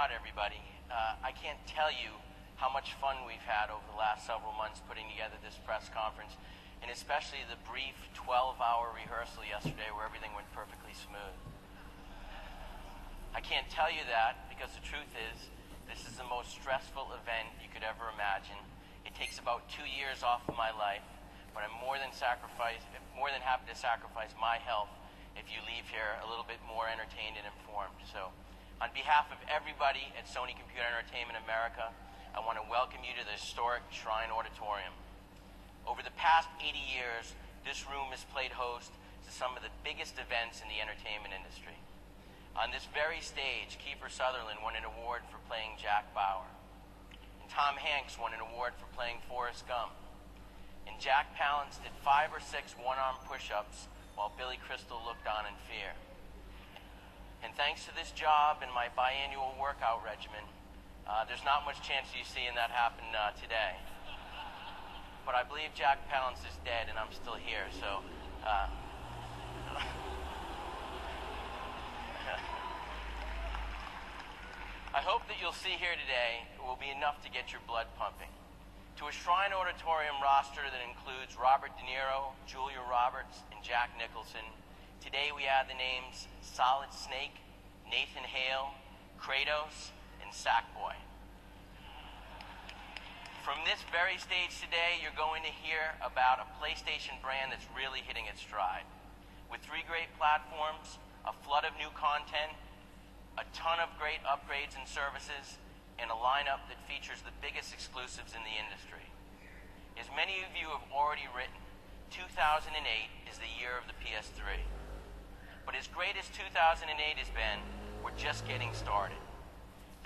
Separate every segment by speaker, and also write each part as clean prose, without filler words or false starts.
Speaker 1: not, everybody. I can't tell you how much fun we've had over the last several months putting together this press conference, and especially the brief 12-hour rehearsal yesterday where everything went perfectly smooth. I can't tell you that because the truth is, this is the most stressful event you could ever imagine. It takes about 2 years off of my life, but I'm more than happy to sacrifice my health if you leave here a little bit more entertained and informed. So, on behalf of everybody at Sony Computer Entertainment America, I want to welcome you to the historic Shrine Auditorium. Over the past 80 years, this room has played host to some of the biggest events in the entertainment industry. On this very stage, Kiefer Sutherland won an award for playing Jack Bauer. And Tom Hanks won an award for playing Forrest Gump. And Jack Palance did 5 or 6 one-arm push-ups while Billy Crystal looked on in fear. And thanks to this job and my biannual workout regimen, there's not much chance of you seeing that happen today. But I believe Jack Palance is dead and I'm still here, so... I hope that you'll see here today will be enough to get your blood pumping. To a Shrine Auditorium roster that includes Robert De Niro, Julia Roberts, and Jack Nicholson, today we add the names Solid Snake, Nathan Hale, Kratos, and Sackboy. From this very stage today, you're going to hear about a PlayStation brand that's really hitting its stride. With 3 great platforms, a flood of new content, a ton of great upgrades and services, and a lineup that features the biggest exclusives in the industry. As many of you have already written, 2008 is the year of the PS3. But as great as 2008 has been, we're just getting started.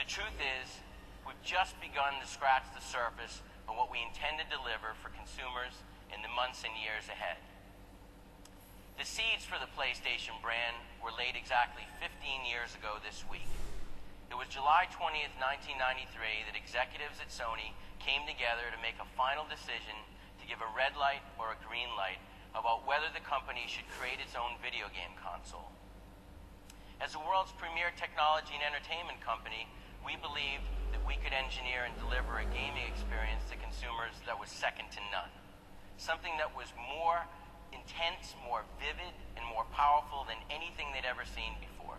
Speaker 1: The truth is, we've just begun to scratch the surface of what we intend to deliver for consumers in the months and years ahead. The seeds for the PlayStation brand were laid exactly 15 years ago this week. It was July 20th, 1993 that executives at Sony came together to make a final decision to give a red light or a green light about whether the company should create its own video game console. As the world's premier technology and entertainment company, we believed that we could engineer and deliver a gaming experience to consumers that was second to none. Something that was more intense, more vivid, and more powerful than anything they'd ever seen before.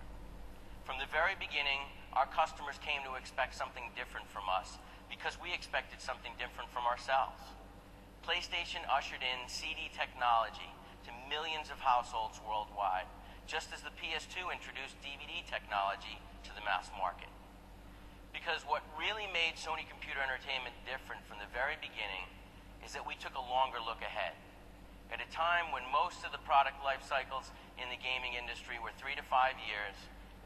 Speaker 1: From the very beginning, our customers came to expect something different from us because we expected something different from ourselves. PlayStation ushered in CD technology to millions of households worldwide, just as the PS2 introduced DVD technology to the mass market. Because what really made Sony Computer Entertainment different from the very beginning is that we took a longer look ahead. At a time when most of the product life cycles in the gaming industry were 3 to 5 years,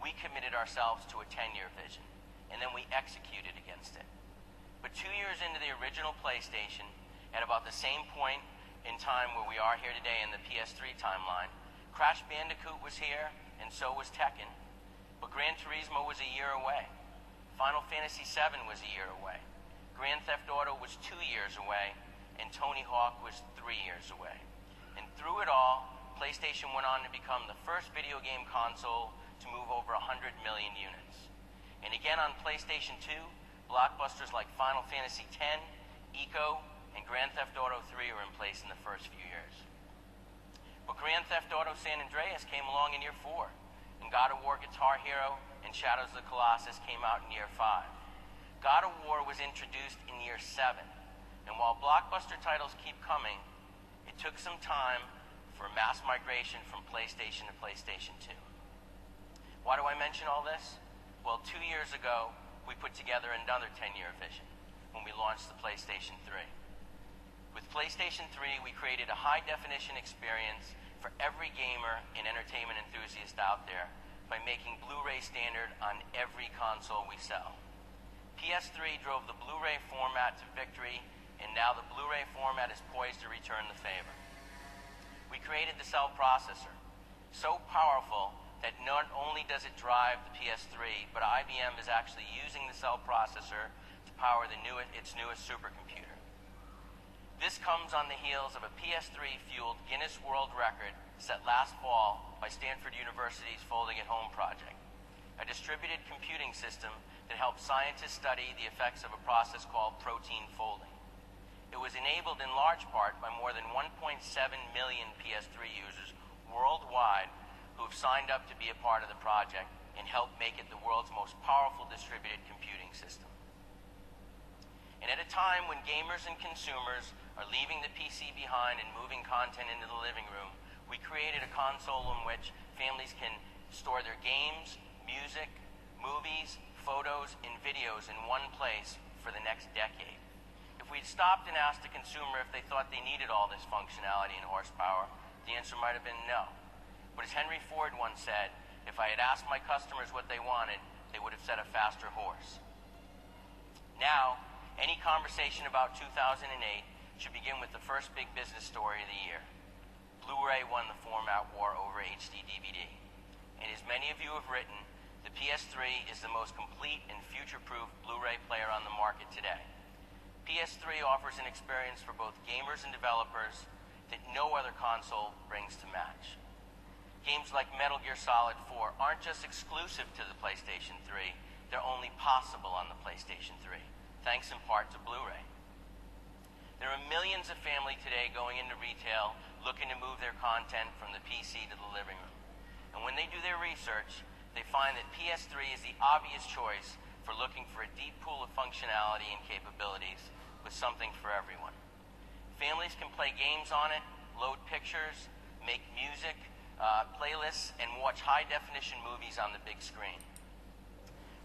Speaker 1: we committed ourselves to a 10-year vision, and then we executed against it. But 2 years into the original PlayStation, at about the same point in time where we are here today in the PS3 timeline, Crash Bandicoot was here, and so was Tekken. But Gran Turismo was a year away. Final Fantasy VII was a year away. Grand Theft Auto was 2 years away, and Tony Hawk was 3 years away. And through it all, PlayStation went on to become the first video game console to move over 100 million units. And again on PlayStation 2, blockbusters like Final Fantasy X, Eco, and Grand Theft Auto 3 were in place in the first few years. But Grand Theft Auto San Andreas came along in year 4, and God of War Guitar Hero and Shadows of the Colossus came out in year 5. God of War was introduced in year 7, and while blockbuster titles keep coming, it took some time for mass migration from PlayStation to PlayStation 2. Why do I mention all this? Well, 2 years ago, we put together another 10-year vision when we launched the PlayStation 3. With PlayStation 3, we created a high-definition experience for every gamer and entertainment enthusiast out there by making Blu-ray standard on every console we sell. PS3 drove the Blu-ray format to victory, and now the Blu-ray format is poised to return the favor. We created the cell processor, so powerful that not only does it drive the PS3, but IBM is actually using the cell processor to power its newest supercomputer. This comes on the heels of a PS3-fueled Guinness World Record set last fall by Stanford University's Folding at Home project, a distributed computing system that helped scientists study the effects of a process called protein folding. It was enabled in large part by more than 1.7 million PS3 users worldwide who have signed up to be a part of the project and helped make it the world's most powerful distributed computing system. And at a time when gamers and consumers are leaving the PC behind and moving content into the living room, we created a console in which families can store their games, music, movies, photos, and videos in one place for the next decade. If we'd stopped and asked the consumer if they thought they needed all this functionality and horsepower, the answer might have been no. But as Henry Ford once said, if I had asked my customers what they wanted, they would have said a faster horse. Now, any conversation about 2008 should begin with the first big business story of the year. Blu-ray won the format war over HD DVD. And as many of you have written, the PS3 is the most complete and future-proof Blu-ray player on the market today. PS3 offers an experience for both gamers and developers that no other console brings to match. Games like Metal Gear Solid 4 aren't just exclusive to the PlayStation 3, they're only possible on the PlayStation 3, thanks in part to Blu-ray. There are millions of families today going into retail looking to move their content from the PC to the living room. And when they do their research, they find that PS3 is the obvious choice for looking for a deep pool of functionality and capabilities with something for everyone. Families can play games on it, load pictures, make music, playlists, and watch high-definition movies on the big screen.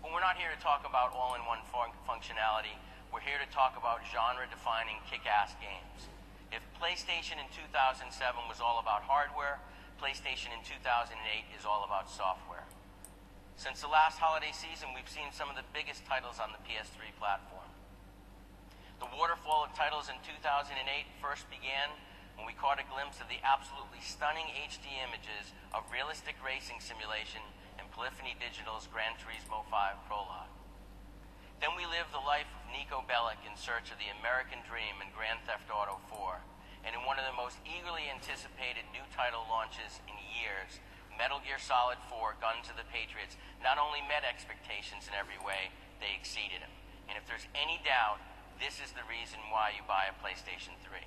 Speaker 1: But we're not here to talk about all-in-one functionality. We're here to talk about genre-defining kick-ass games. If PlayStation in 2007 was all about hardware, PlayStation in 2008 is all about software. Since the last holiday season, we've seen some of the biggest titles on the PS3 platform. The waterfall of titles in 2008 first began when we caught a glimpse of the absolutely stunning HD images of realistic racing simulation in Polyphony Digital's Gran Turismo 5 Prologue. Then we lived the life of Nico Bellic in search of the American dream in Grand Theft Auto 4, and in one of the most eagerly anticipated new title launches in years, Metal Gear Solid 4 Guns of the Patriots not only met expectations in every way, they exceeded them. And if there's any doubt, this is the reason why you buy a PlayStation 3.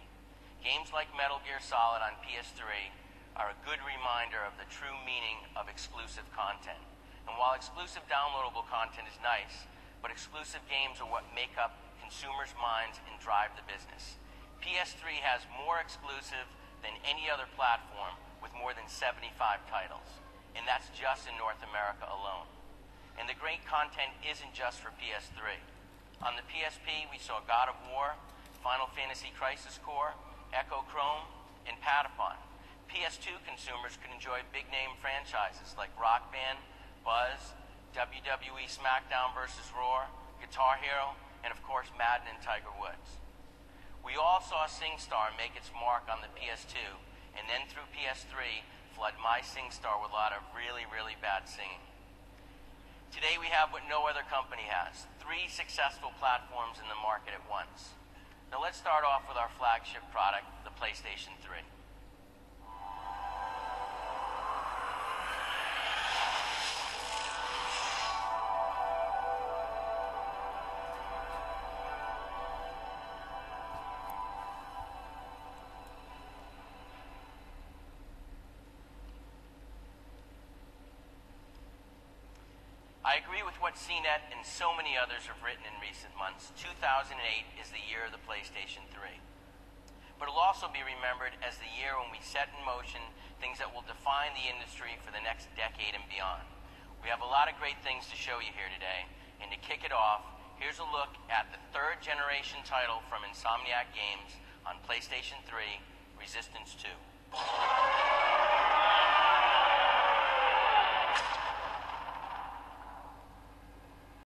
Speaker 1: Games like Metal Gear Solid on PS3 are a good reminder of the true meaning of exclusive content. And while exclusive downloadable content is nice, but exclusive games are what make up consumers' minds and drive the business. PS3 has more exclusive than any other platform with more than 75 titles. And that's just in North America alone. And the great content isn't just for PS3. On the PSP, we saw God of War, Final Fantasy Crisis Core, Echo Chrome, and Patapon. PS2 consumers could enjoy big-name franchises like Rock Band, Buzz, WWE SmackDown vs. Raw, Guitar Hero, and of course Madden and Tiger Woods. We all saw SingStar make its mark on the PS2, and then through PS3 flood my SingStar with a lot of really, really bad singing. Today we have what no other company has, 3 successful platforms in the market at once. Now let's start off with our flagship product, the PlayStation 3. I agree with what CNET and so many others have written in recent months. 2008 is the year of the PlayStation 3. But it'll also be remembered as the year when we set in motion things that will define the industry for the next decade and beyond. We have a lot of great things to show you here today, and to kick it off, here's a look at the 3rd generation title from Insomniac Games on PlayStation 3, Resistance 2.